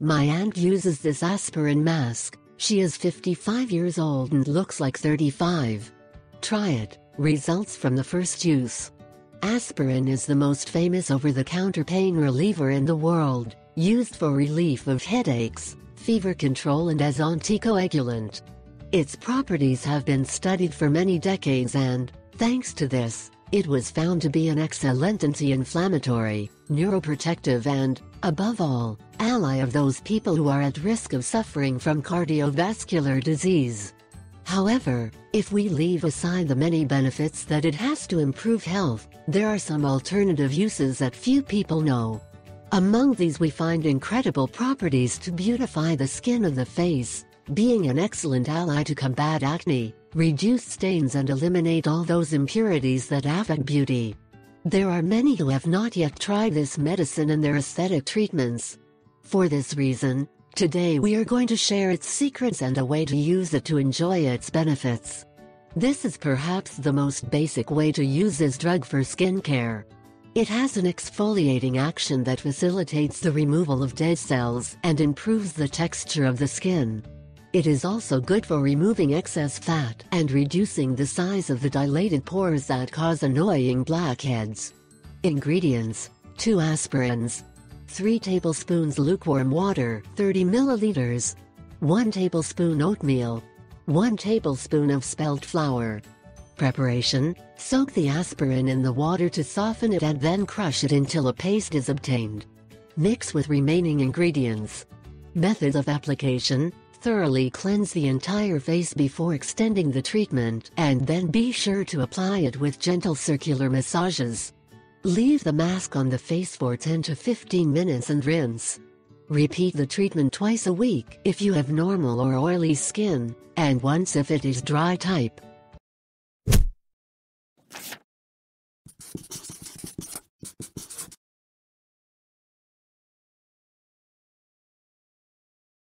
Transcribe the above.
My aunt uses this aspirin mask. She is 55 years old and looks like 35. Try it. Results from the first use. Aspirin is the most famous over-the-counter pain reliever in the world, used for relief of headaches, fever control and as anticoagulant. Its properties have been studied for many decades and, thanks to this, it was found to be an excellent anti-inflammatory, neuroprotective and, above all, ally of those people who are at risk of suffering from cardiovascular disease. However, if we leave aside the many benefits that it has to improve health, there are some alternative uses that few people know. Among these we find incredible properties to beautify the skin of the face, being an excellent ally to combat acne, reduce stains and eliminate all those impurities that affect beauty. There are many who have not yet tried this medicine in their aesthetic treatments. For this reason, today we are going to share its secrets and a way to use it to enjoy its benefits. This is perhaps the most basic way to use this drug for skincare. It has an exfoliating action that facilitates the removal of dead cells and improves the texture of the skin. It is also good for removing excess fat and reducing the size of the dilated pores that cause annoying blackheads. Ingredients: 2 aspirins, 3 tablespoons lukewarm water 30 milliliters, 1 tablespoon oatmeal, 1 tablespoon of spelt flour. Preparation: soak the aspirin in the water to soften it and then crush it until a paste is obtained. Mix with remaining ingredients. Methods of application: thoroughly cleanse the entire face before extending the treatment and then be sure to apply it with gentle circular massages. Leave the mask on the face for 10 to 15 minutes and rinse. Repeat the treatment twice a week if you have normal or oily skin, and once if it is dry type.